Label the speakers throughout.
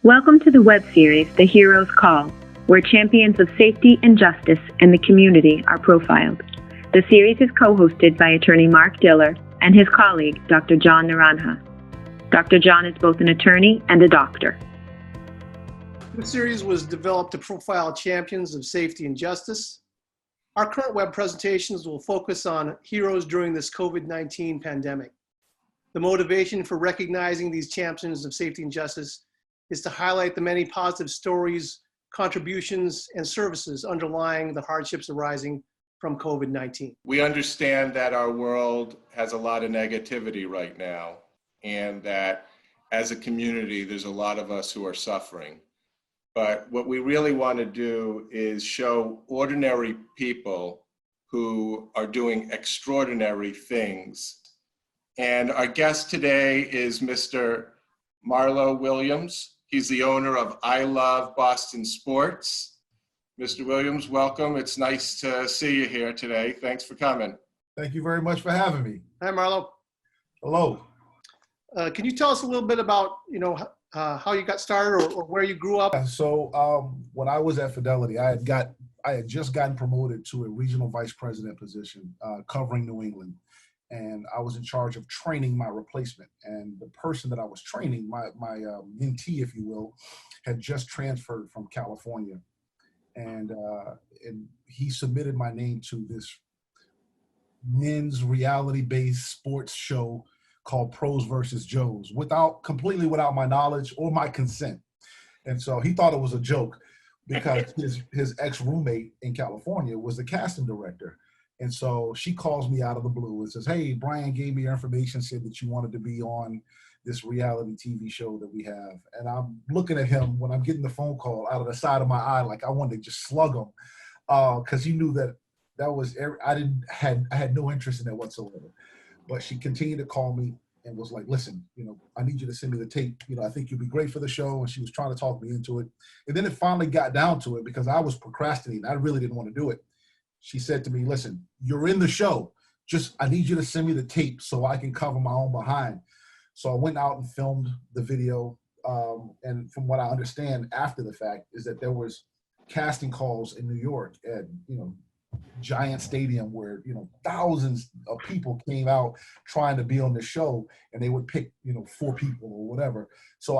Speaker 1: Welcome to the web series, The Hero's Call, where champions of safety and justice and the community are profiled. The series is co-hosted by attorney Mark Diller and his colleague, Dr. John Naranja. Dr. John is both an attorney and a doctor.
Speaker 2: This series was developed to profile champions of safety and justice. Our current web presentations will focus on heroes during this COVID-19 pandemic. The motivation for recognizing these champions of safety and justice is to highlight the many positive stories, contributions, and services underlying the hardships arising from COVID-19.
Speaker 3: We understand that our world has a lot of negativity right now, and that as a community, there's a lot of us who are suffering. But what we really want to do is show ordinary people who are doing extraordinary things. And our guest today is Mr. Mahlon Williams. He's the owner of I Love Boston Sports. Mr. Williams, welcome. It's nice to see you here today. Thanks for coming.
Speaker 4: Thank you very much for having me.
Speaker 2: Hi, Mahlon.
Speaker 4: Hello.
Speaker 2: Can you tell us a little bit about, how you got started or where you grew up?
Speaker 4: So when I was at Fidelity, I had just gotten promoted to a regional vice president position covering New England. And I was in charge of training my replacement. And the person that I was training, my mentee, if you will, had just transferred from California. And he submitted my name to this men's reality-based sports show called Pros versus Joes, completely without my knowledge or my consent. And so he thought it was a joke because his ex-roommate in California was the casting director. And so she calls me out of the blue and says, "Hey, Brian gave me your information, said that you wanted to be on this reality TV show that we have." And I'm looking at him when I'm getting the phone call out of the side of my eye, like I wanted to just slug him, because he knew that was, I had no interest in that whatsoever. But she continued to call me and was like, "Listen, I need you to send me the tape. I think you'll be great for the show." And she was trying to talk me into it. And then it finally got down to it because I was procrastinating. I really didn't want to do it. She said to me, "Listen, you're in the show. I need you to send me the tape so I can cover my own behind." So I went out and filmed the video. And from what I understand after the fact is that there was casting calls in New York at, Giant Stadium where, thousands of people came out trying to be on the show, and they would pick, 4 people or whatever. So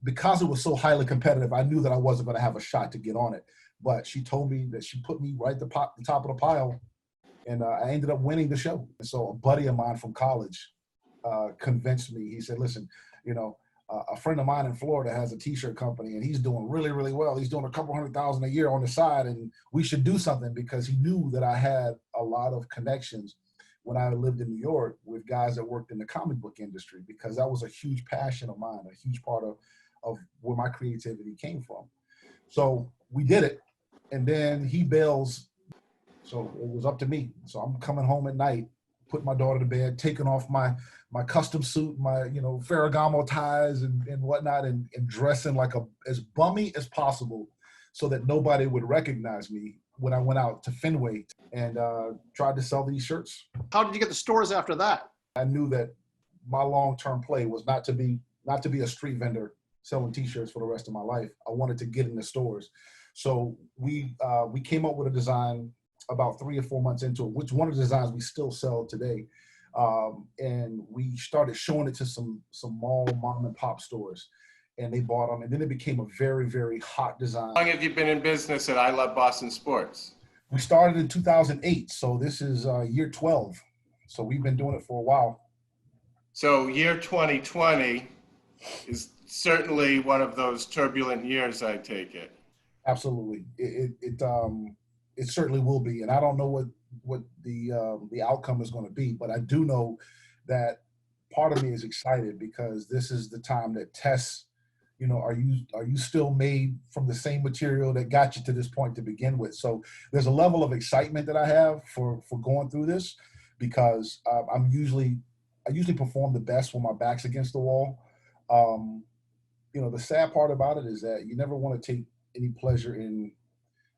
Speaker 4: because it was so highly competitive, I knew that I wasn't going to have a shot to get on it. But she told me that she put me right at the top of the pile, and I ended up winning the show. And so a buddy of mine from college convinced me. He said, "Listen, a friend of mine in Florida has a t-shirt company, and he's doing really, really well. He's doing a couple $100,000 a year on the side, and we should do something," because he knew that I had a lot of connections when I lived in New York with guys that worked in the comic book industry, because that was a huge passion of mine, a huge part of where my creativity came from. So we did it. And then he bails, so it was up to me. So I'm coming home at night, putting my daughter to bed, taking off my custom suit, my Ferragamo ties and whatnot, and dressing like as bummy as possible so that nobody would recognize me when I went out to Fenway and tried to sell these shirts.
Speaker 2: How did you get the stores after that?
Speaker 4: I knew that my long-term play was not to be a street vendor selling t-shirts for the rest of my life. I wanted to get in the stores. So we came up with a design about 3 or 4 months into it, which one of the designs we still sell today. And we started showing it to some mom and pop stores, and they bought them. And then it became a very, very hot design.
Speaker 3: How long have you been in business at I Love Boston Sports?
Speaker 4: We started in 2008, so this is year 12. So we've been doing it for a while.
Speaker 3: So year 2020 is certainly one of those turbulent years, I take it.
Speaker 4: Absolutely, it certainly will be, and I don't know what the outcome is going to be, but I do know that part of me is excited because this is the time that tests, are you still made from the same material that got you to this point to begin with? So there's a level of excitement that I have for going through this, because I usually perform the best when my back's against the wall. The sad part about it is that you never want to take any pleasure in,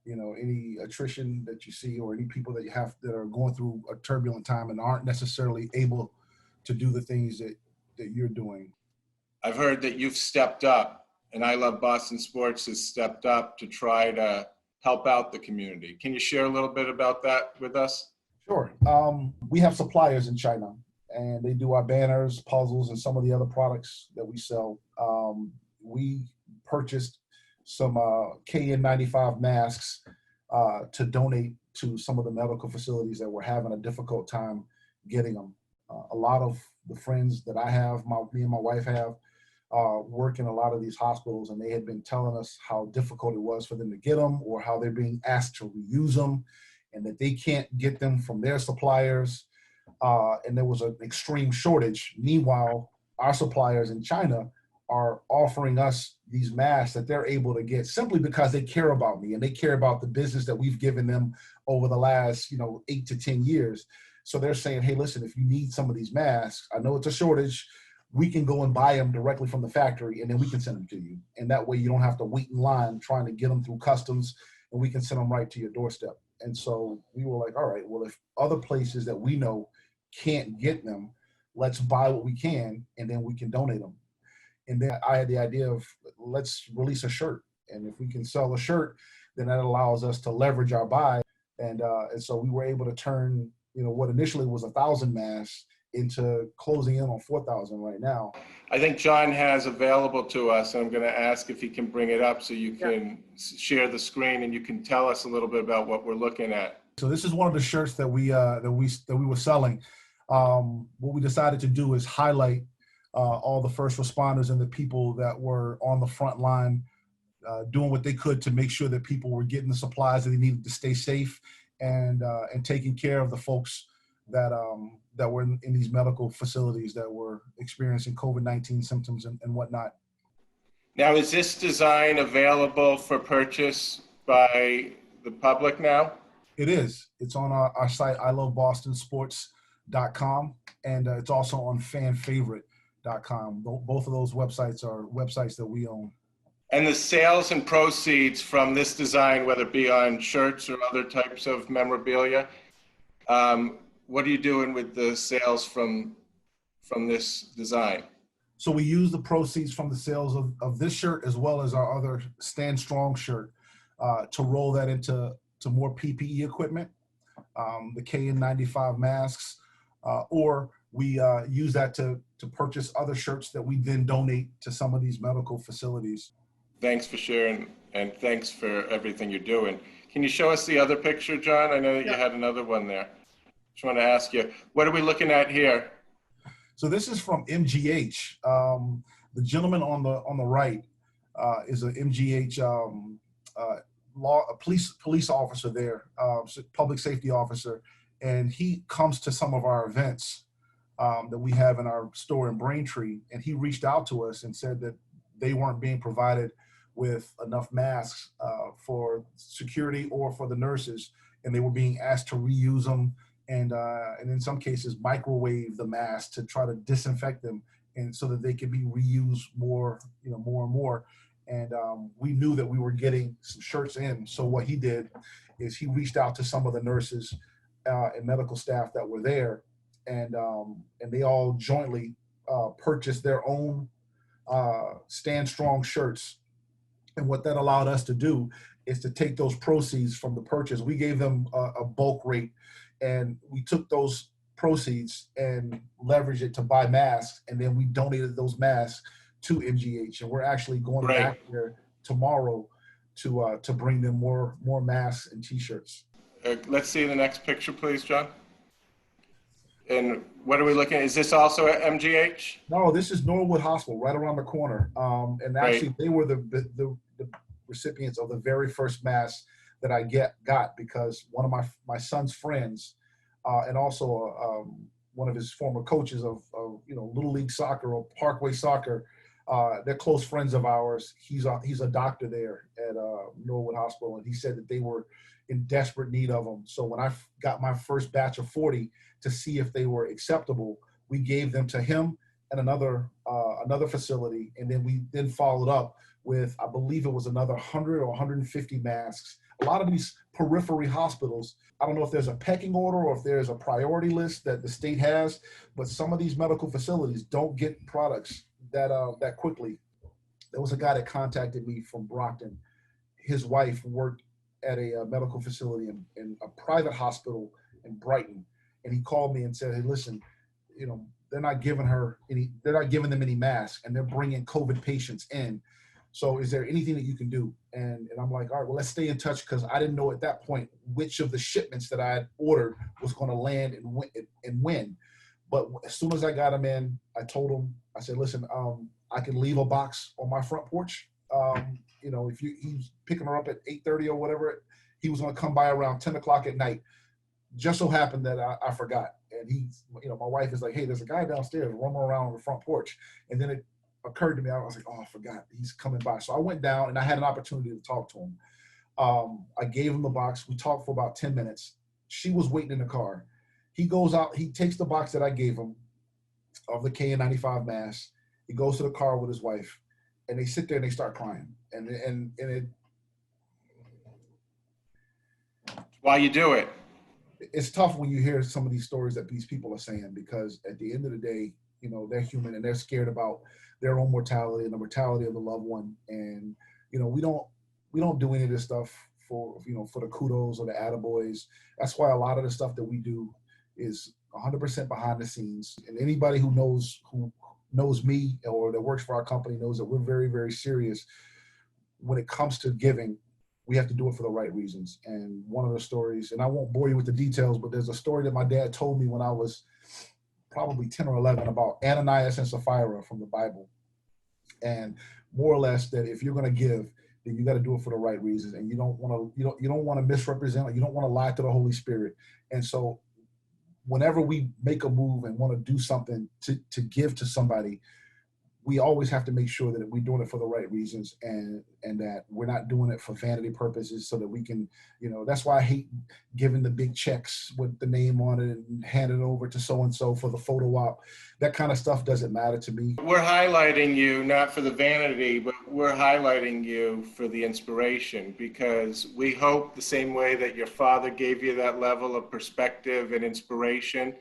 Speaker 4: any attrition that you see, or any people that that are going through a turbulent time and aren't necessarily able to do the things that you're doing.
Speaker 3: I've heard that you've stepped up and I Love Boston Sports has stepped up to try to help out the community. Can you share a little bit about that with us?
Speaker 4: Sure. We have suppliers in China, and they do our banners, puzzles, and some of the other products that we sell. We purchased some KN95 masks to donate to some of the medical facilities that were having a difficult time getting them. A lot of the friends that I have, me and my wife have, work in a lot of these hospitals, and they had been telling us how difficult it was for them to get them, or how they're being asked to reuse them, and that they can't get them from their suppliers. And there was an extreme shortage. Meanwhile, our suppliers in China are offering us these masks that they're able to get simply because they care about me and they care about the business that we've given them over the last 8 to 10 years. So they're saying, hey, listen, if you need some of these masks, I know it's a shortage, we can go and buy them directly from the factory, and then we can send them to you. And that way you don't have to wait in line trying to get them through customs, and we can send them right to your doorstep. And so we were like, all right, well, if other places that we know can't get them, let's buy what we can, and then we can donate them. And then I had the idea of, let's release a shirt. And if we can sell a shirt, then that allows us to leverage our buy. And so we were able to turn, what initially was 1,000 masks into closing in on 4,000 right now.
Speaker 3: I think John has available to us, and I'm going to ask if he can bring it up so you can share the screen and you can tell us a little bit about what we're looking at.
Speaker 4: So this is one of the shirts that we were selling. What we decided to do is highlight all the first responders and the people that were on the front line, doing what they could to make sure that people were getting the supplies that they needed to stay safe, and taking care of the folks that were in these medical facilities that were experiencing COVID-19 symptoms and whatnot.
Speaker 3: Now, is this design available for purchase by the public now?
Speaker 4: It is. It's on our site, ilovebostonsports.com, and it's also on fanfavorite.com. Both of those websites are websites that we own.
Speaker 3: And the sales and proceeds from this design, whether it be on shirts or other types of memorabilia, what are you doing with the sales from this design?
Speaker 4: So we use the proceeds from the sales of this shirt, as well as our other Stand Strong shirt, to roll that into more PPE equipment, the KN95 masks, or we use that to purchase other shirts that we then donate to some of these medical facilities.
Speaker 3: Thanks for sharing, and thanks for everything you're doing. Can you show us the other picture, John? I know that you had another one there. Just want to ask you, what are we looking at here?
Speaker 4: So this is from MGH. The gentleman on the right is an MGH police officer there, public safety officer, and he comes to some of our events that we have in our store in Braintree, and he reached out to us and said that they weren't being provided with enough masks for security or for the nurses, and they were being asked to reuse them, and in some cases microwave the masks to try to disinfect them, and so that they could be reused more and more. And we knew that we were getting some shirts in. So what he did is he reached out to some of the nurses and medical staff that were there, and they all jointly purchased their own Stand Strong shirts. And what that allowed us to do is to take those proceeds from the purchase. We gave them a bulk rate, and we took those proceeds and leveraged it to buy masks, and then we donated those masks to MGH, and we're actually going back there tomorrow to bring them more masks and T-shirts.
Speaker 3: Let's see the next picture, please, John. And what are we looking at? Is this also at MGH?
Speaker 4: No, this is Norwood Hospital, right around the corner. And actually, they were the recipients of the very first mask that I got because one of my son's friends, and also one of his former coaches of Little League Soccer or Parkway Soccer. They're close friends of ours. He's a doctor there at Norwood Hospital, and he said that they were in desperate need of them. So when I got my first batch of 40 to see if they were acceptable, we gave them to him and another facility, and then we followed up with, I believe it was another 100 or 150 masks. A lot of these periphery hospitals, I don't know if there's a pecking order or if there's a priority list that the state has, but some of these medical facilities don't get products that quickly. There was a guy that contacted me from Brockton. His wife worked at a medical facility in a private hospital in Brighton. And he called me and said, hey, listen, you know, they're not giving them any masks, and they're bringing COVID patients in. So is there anything that you can do? And I'm like, all right, well, let's stay in touch, because I didn't know at that point which of the shipments that I had ordered was going to land and when. But as soon as I got them in, I told him, I said, listen, I can leave a box on my front porch. You know, if he's picking her up at 8:30 or whatever, he was going to come by around 10 o'clock at night. Just so happened that I forgot. And you know, my wife is like, hey, there's a guy downstairs roaming around on the front porch. And then it occurred to me, I was like, oh, I forgot, he's coming by. So I went down and I had an opportunity to talk to him. I gave him the box. We talked for about 10 minutes. She was waiting in the car. He goes out, he takes the box that I gave him of the KN95 mask. He goes to the car with his wife, and they sit there and they start crying. And it.
Speaker 3: Why you do it?
Speaker 4: It's tough when you hear some of these stories that these people are saying, because at the end of the day, you know, they're human and they're scared about their own mortality and the mortality of the loved one. And, you know, we don't do any of this stuff for, you know, for the kudos or the attaboys. That's why a lot of the stuff that we do is 100% behind the scenes. And anybody who knows me or that works for our company knows that we're very, very serious when it comes to giving. We have to do it for the right reasons. And one of the stories, and I won't bore you with the details, but there's a story that my dad told me when I was probably 10 or 11 about Ananias and Sapphira from the Bible. And more or less that if you're going to give, then you got to do it for the right reasons. And you don't want to misrepresent, or you don't want to lie to the Holy Spirit. And so whenever we make a move and want to do something to give to somebody, we always have to make sure that we're doing it for the right reasons, and that we're not doing it for vanity purposes, so that we can, you know, that's why I hate giving the big checks with the name on it and hand it over to so-and-so for the photo op. That kind of stuff doesn't matter to me.
Speaker 3: We're highlighting you not for the vanity, but we're highlighting you for the inspiration, because we hope the same way that your father gave you that level of perspective and inspiration,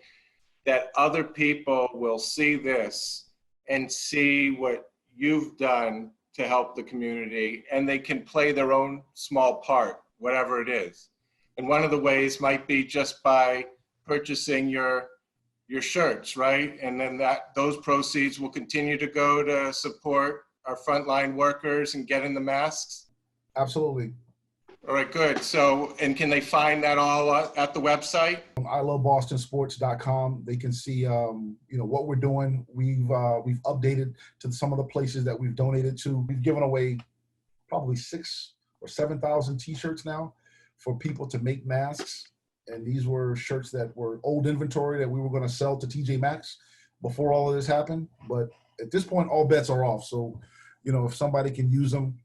Speaker 3: that other people will see this and see what you've done to help the community, and they can play their own small part, whatever it is. And one of the ways might be just by purchasing your shirts, right? And then those proceeds will continue to go to support our frontline workers and getting the masks.
Speaker 4: Absolutely.
Speaker 3: All right, good. So, and can they find that all at the website?
Speaker 4: ilovebostonsports.com. They can see, you know, what we're doing. We've updated to some of the places that we've donated to. We've given away probably 6,000 or 7,000 t-shirts now for people to make masks. And these were shirts that were old inventory that we were going to sell to TJ Maxx before all of this happened. But at this point, all bets are off. So, you know, if somebody can use them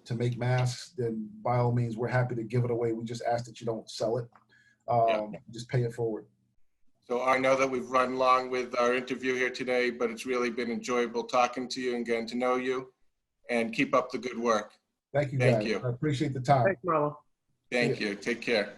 Speaker 4: to make masks, then by all means, we're happy to give it away. We just ask that you don't sell it. Just pay it forward.
Speaker 3: So I know that we've run long with our interview here today, but it's really been enjoyable talking to you and getting to know you, and keep up the good work.
Speaker 4: Thank you,
Speaker 3: Thank
Speaker 4: guys.
Speaker 3: you.
Speaker 4: I appreciate the time.
Speaker 2: Thanks, Mahlon.
Speaker 3: Thank you. Take care.